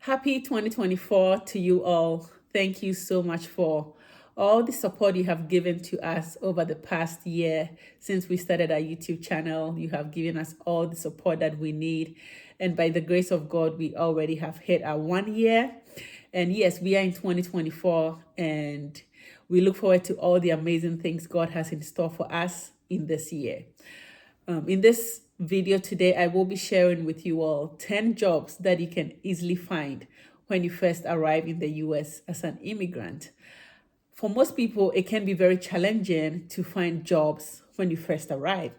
Happy 2024 to you all. Thank you so much for all the support you have given to us over the past year since we started our YouTube channel. You have given us all the support that we need. And by the grace of God, we already have hit our 1 year. And yes, we are in 2024 and we look forward to all the amazing things God has in store for us in this year. In this video today, I will be sharing with you all 10 jobs that you can easily find when you first arrive in the US as an immigrant. For most people, it can be very challenging to find jobs when you first arrive.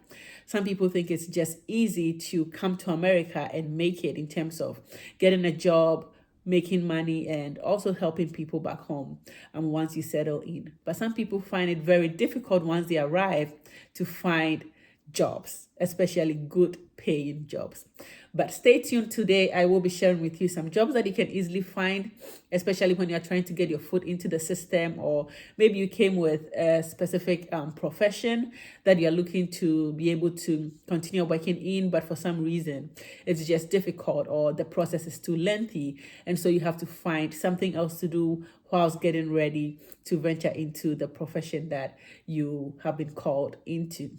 Some people think it's just easy to come to America and make it in terms of getting a job, making money, and also helping people back home once you settle in. But some people find it very difficult once they arrive to find jobs, especially good paying jobs. But stay tuned today. I will be sharing with you some jobs that you can easily find, especially when you're trying to get your foot into the system, or maybe you came with a specific profession that you're looking to be able to continue working in, but for some reason it's just difficult or the process is too lengthy. And so you have to find something else to do whilst getting ready to venture into the profession that you have been called into.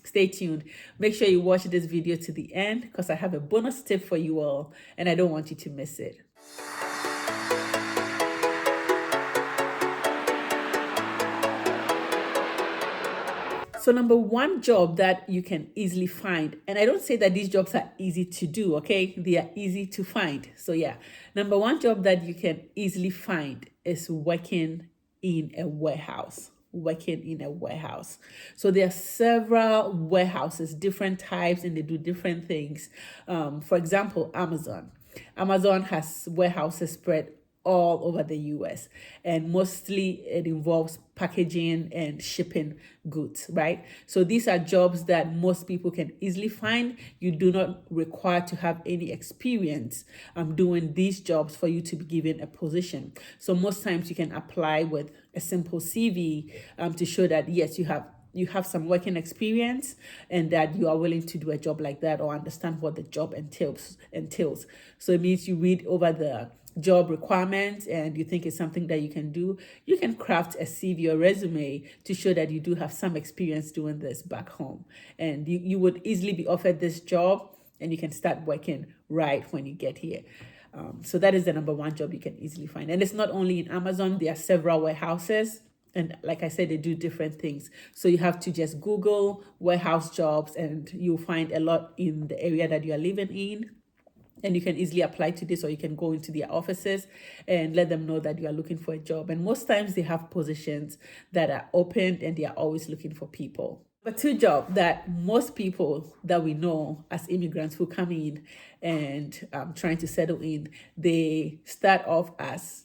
Stay tuned. Make sure you watch this video to the end because I have a bonus tip for you all and I don't want you to miss it. So number one job that you can easily find, and I don't say that these jobs are easy to do, okay? They are easy to find. So yeah, number one job that you can easily find is working in a warehouse. So there are several warehouses, different types, and they do different things. For example, Amazon has warehouses spread all over the US, and mostly it involves packaging and shipping goods, right? So these are jobs that most people can easily find. You do not require to have any experience doing these jobs for you to be given a position. So most times you can apply with a simple CV to show that yes, you have some working experience and that you are willing to do a job like that or understand what the job entails. So it means you read over the job requirements and you think it's something that you can do. You can craft a CV or resume to show that you do have some experience doing this back home. And you would easily be offered this job and you can start working right when you get here. So that is the number one job you can easily find. And it's not only in Amazon, there are several warehouses. And like I said, they do different things. So you have to just Google warehouse jobs and you'll find a lot in the area that you are living in. And you can easily apply to this, or you can go into their offices and let them know that you are looking for a job. And most times they have positions that are open and they are always looking for people. But two jobs that most people that we know as immigrants who come in and trying to settle in, they start off as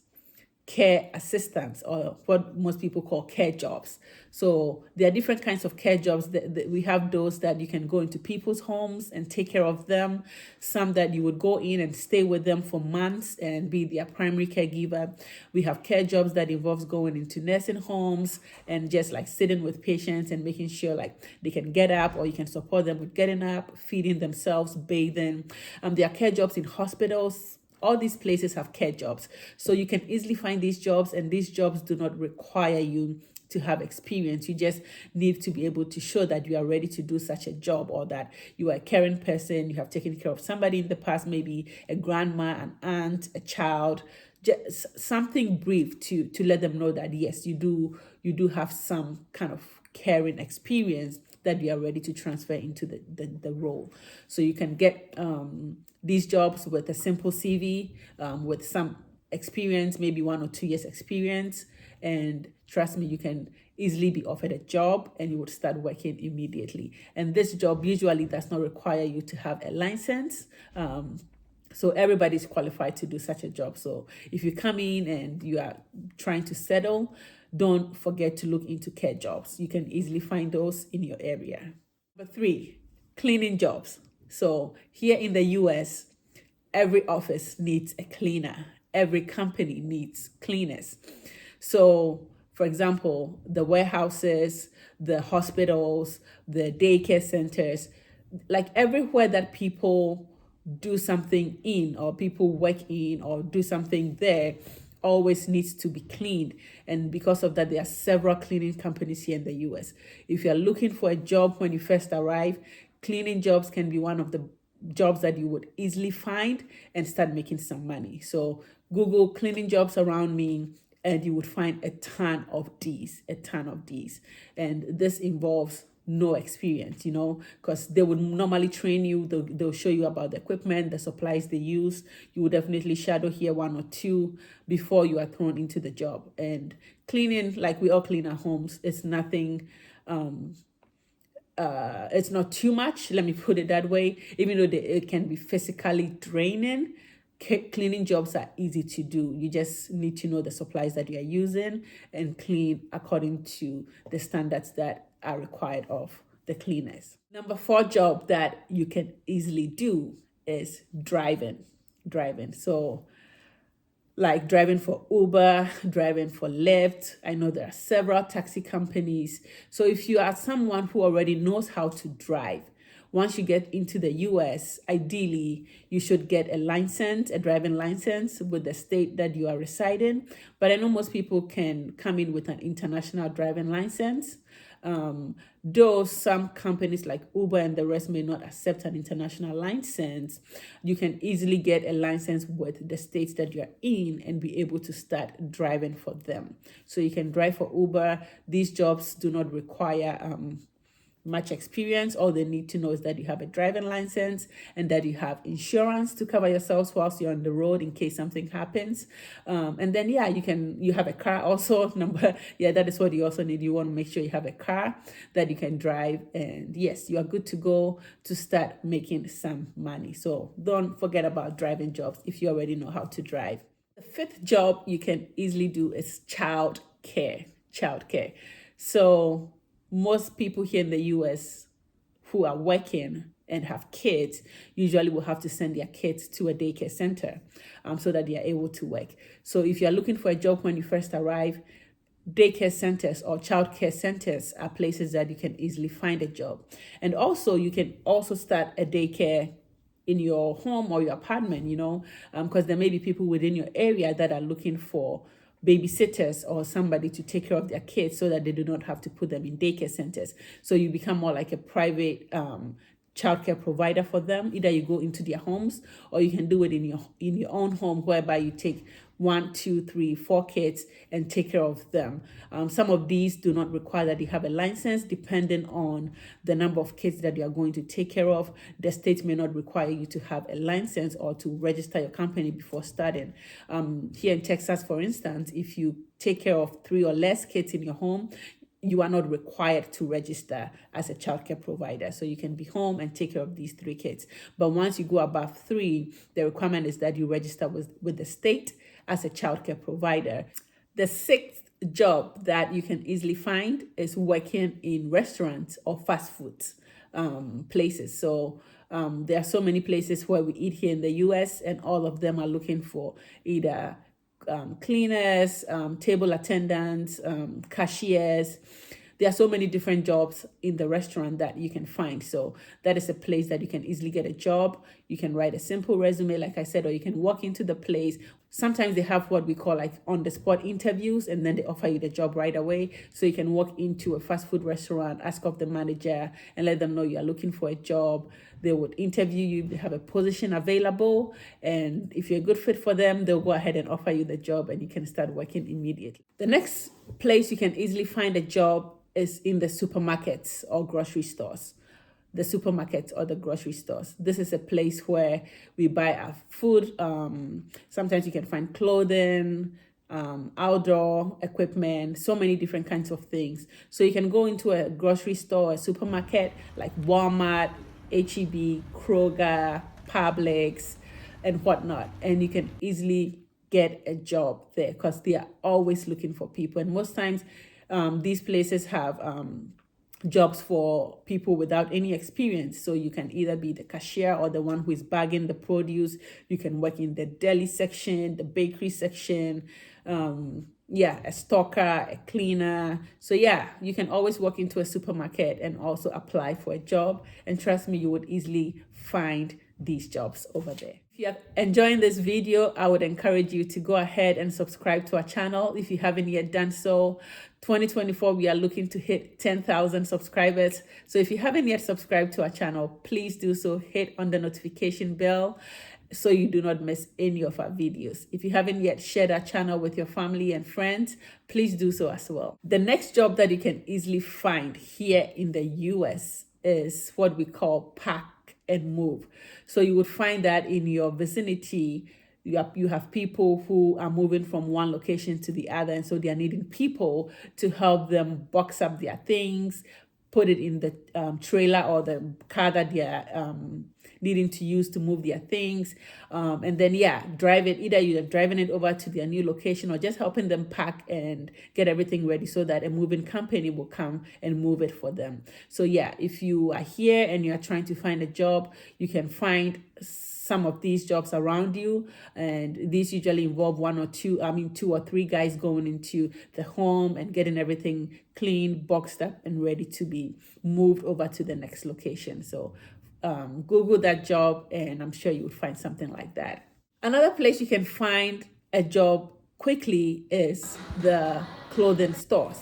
care assistants, or what most people call care jobs. So there are different kinds of care jobs. That we have those that you can go into people's homes and take care of them. Some that you would go in and stay with them for months and be their primary caregiver. We have care jobs that involves going into nursing homes and just like sitting with patients and making sure like they can get up, or you can support them with getting up, feeding themselves, bathing. There are care jobs in hospitals. All these places have care jobs. So you can easily find these jobs, and these jobs do not require you to have experience. You just need to be able to show that you are ready to do such a job, or that you are a caring person, you have taken care of somebody in the past, maybe a grandma, an aunt, a child, just something brief to let them know that yes, you do have some kind of caring experience that you are ready to transfer into the role. So you can get these jobs with a simple CV, with some experience, maybe 1 or 2 years experience. And trust me, you can easily be offered a job and you would start working immediately. And this job usually does not require you to have a license. So everybody's qualified to do such a job. So if you come in and you are trying to settle, don't forget to look into care jobs. You can easily find those in your area. Number 3, cleaning jobs. So here in the US, every office needs a cleaner. Every company needs cleaners. So for example, the warehouses, the hospitals, the daycare centers, like everywhere that people do something in, or people work in, or do something there always needs to be cleaned. And because of that, there are several cleaning companies here in the US. If you're looking for a job when you first arrive, cleaning jobs can be one of the jobs that you would easily find and start making some money. So Google cleaning jobs around me, and you would find a ton of these. And this involves no experience, because they would normally train you. They'll show you about the equipment, the supplies they use. You will definitely shadow here 1 or 2 before you are thrown into the job. And cleaning, like we all clean our homes, it's nothing, it's not too much, let me put it that way. Even though it can be physically draining, cleaning jobs are easy to do. You just need to know the supplies that you are using and clean according to the standards that are required of the cleaners. Number 4 job that you can easily do is driving. So like driving for Uber, driving for Lyft. I know there are several taxi companies. So if you are someone who already knows how to drive, once you get into the US, ideally, you should get a driving license with the state that you are residing. But I know most people can come in with an international driving license. Though some companies like Uber and the rest may not accept an international license, you can easily get a license with the states that you're in and be able to start driving for them. So you can drive for Uber. These jobs do not require much experience. All they need to know is that you have a driving license and that you have insurance to cover yourselves whilst you're on the road in case something happens. And then you have a car also. That is what you also need. You want to make sure you have a car that you can drive, and yes, you are good to go to start making some money. So don't forget about driving jobs if you already know how to drive. The 5th job you can easily do is child care. So most people here in the US who are working and have kids usually will have to send their kids to a daycare center so that they are able to work. So if you're looking for a job when you first arrive, daycare centers or child care centers are places that you can easily find a job. And also you can also start a daycare in your home or your apartment, because there may be people within your area that are looking for babysitters or somebody to take care of their kids so that they do not have to put them in daycare centers. So you become more like a private childcare provider for them. Either you go into their homes or you can do it in your own home, whereby you take 1, 2, 3, 4 kids and take care of them. Some of these do not require that you have a license, depending on the number of kids that you are going to take care of. The state may not require you to have a license or to register your company before starting. Here in Texas, for instance, if you take care of 3 or less kids in your home, you are not required to register as a childcare provider. So you can be home and take care of these 3 kids. But once you go above 3, the requirement is that you register with the state as a childcare provider. The 6th job that you can easily find is working in restaurants or fast food places. So there are so many places where we eat here in the US, and all of them are looking for either cleaners, table attendants, cashiers. There are so many different jobs in the restaurant that you can find. So that is a place that you can easily get a job. You can write a simple resume, like I said, or you can walk into the place. Sometimes they have what we call like on-the-spot interviews, and then they offer you the job right away. So you can walk into a fast food restaurant, ask of the manager, and let them know you are looking for a job. They would interview you, they have a position available, and if you're a good fit for them, they'll go ahead and offer you the job, and you can start working immediately. The next place you can easily find a job is in the supermarkets or grocery stores. The supermarkets or the grocery stores. This is a place where we buy our food. Sometimes you can find clothing, outdoor equipment, so many different kinds of things. So you can go into a grocery store, a supermarket like Walmart, H-E-B, Kroger, Publix, and whatnot, and you can easily get a job there because they are always looking for people. And most times these places have jobs for people without any experience. So you can either be the cashier or the one who is bagging the produce. You can work in the deli section, the bakery section, a stocker, a cleaner. So you can always walk into a supermarket and also apply for a job. And trust me, you would easily find these jobs over there. If you are enjoying this video, I would encourage you to go ahead and subscribe to our channel if you haven't yet done so. 2024, we are looking to hit 10,000 subscribers. So if you haven't yet subscribed to our channel, please do so. Hit on the notification bell so you do not miss any of our videos. If you haven't yet shared our channel with your family and friends, please do so as well. The next job that you can easily find here in the US is what we call pack and move. So you would find that in your vicinity, you have people who are moving from one location to the other, and so they are needing people to help them box up their things, put it in the trailer or the car that they are needing to use to move their things, and then drive it. Either you're driving it over to their new location or just helping them pack and get everything ready so that a moving company will come and move it for them. So if you are here and you are trying to find a job, you can find some of these jobs around you, and these usually involve two or three guys going into the home and getting everything clean, boxed up, and ready to be moved over to the next location. So Google that job and I'm sure you would find something like that. Another place you can find a job quickly is the clothing stores.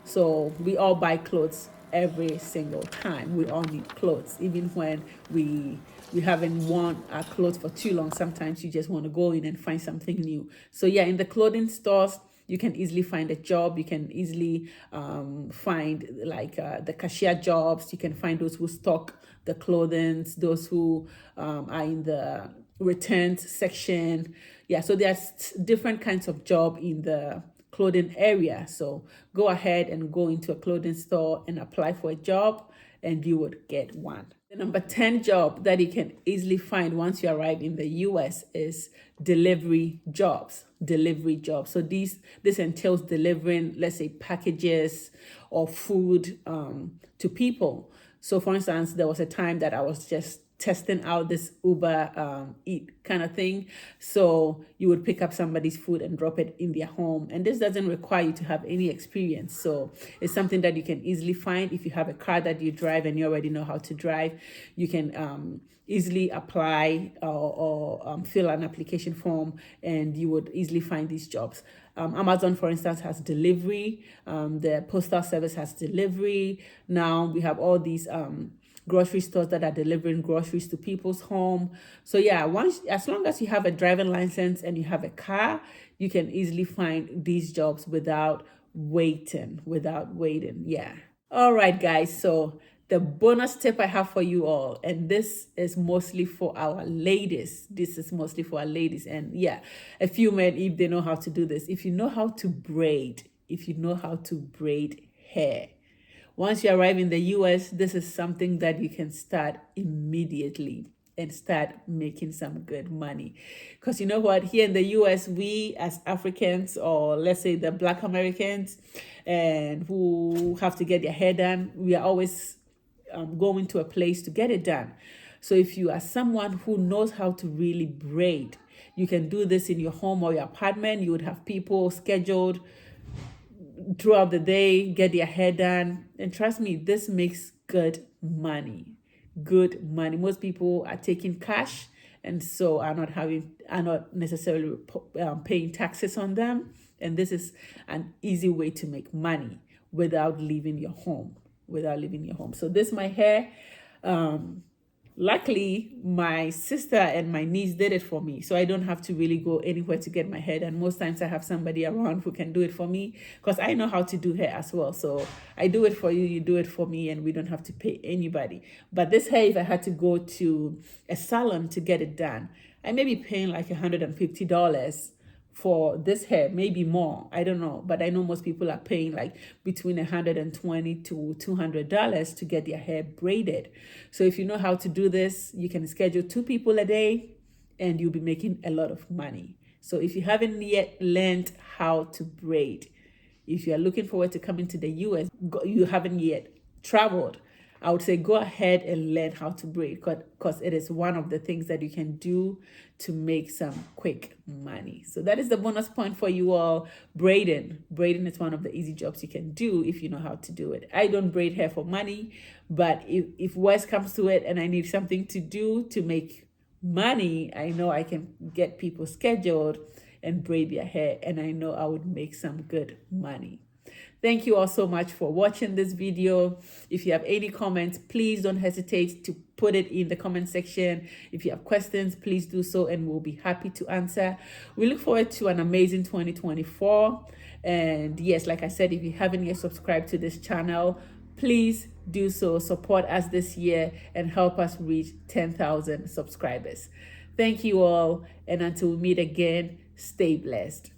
So we all buy clothes every single time. We all need clothes, even when we haven't worn our clothes for too long. Sometimes you just want to go in and find something new. So in the clothing stores, you can easily find a job. You can easily find the cashier jobs. You can find those who stock the clothing, those who are in the returns section. So there's different kinds of job in the clothing area. So go ahead and go into a clothing store and apply for a job, and you would get one. The number 10 job that you can easily find once you arrive in the US is delivery jobs. So this entails delivering, let's say, packages or food to people. So for instance, there was a time that I was just testing out this Uber Eat kind of thing. So you would pick up somebody's food and drop it in their home. And this doesn't require you to have any experience. So it's something that you can easily find. If you have a car that you drive and you already know how to drive, you can easily apply or fill an application form, and you would easily find these jobs. Amazon, for instance, has delivery. The postal service has delivery. Now we have all these grocery stores that are delivering groceries to people's home. So as long as you have a driving license and you have a car, you can easily find these jobs without waiting. All right, guys. So the bonus tip I have for you all, and this is mostly for our ladies. And a few men, if they know how to do this. If you know how to braid hair, once you arrive in the US, this is something that you can start immediately and start making some good money. Because you know what? Here in the US, we as Africans, or let's say the Black Americans, and who have to get their hair done, we are always going to a place to get it done. So if you are someone who knows how to really braid, you can do this in your home or your apartment. You would have people scheduled throughout the day, get their hair done, and trust me, this makes good money. Most people are taking cash, and so are not necessarily paying taxes on them, and this is an easy way to make money without leaving your home. So this my hair. Luckily, my sister and my niece did it for me, so I don't have to really go anywhere to get my hair done. Most times I have somebody around who can do it for me, because I know how to do hair as well. So I do it for you, you do it for me, and we don't have to pay anybody. But this hair, if I had to go to a salon to get it done, I may be paying like $150 for this hair, maybe more, I don't know, but I know most people are paying like between $120 to $200 to get their hair braided. So if you know how to do this, you can schedule 2 people a day and you'll be making a lot of money. So if you haven't yet learned how to braid, if you are looking forward to coming to the US, you haven't yet traveled, I would say go ahead and learn how to braid, because it is one of the things that you can do to make some quick money. So that is the bonus point for you all. Braiding is one of the easy jobs you can do if you know how to do it. I don't braid hair for money, but if worse comes to it and I need something to do to make money, I know I can get people scheduled and braid their hair, and I know I would make some good money. Thank you all so much for watching this video. If you have any comments, please don't hesitate to put it in the comment section. If you have questions, please do so, and we'll be happy to answer. We look forward to an amazing 2024. And yes, like I said, if you haven't yet subscribed to this channel, please do so. Support us this year and help us reach 10,000 subscribers. Thank you all, and until we meet again, stay blessed.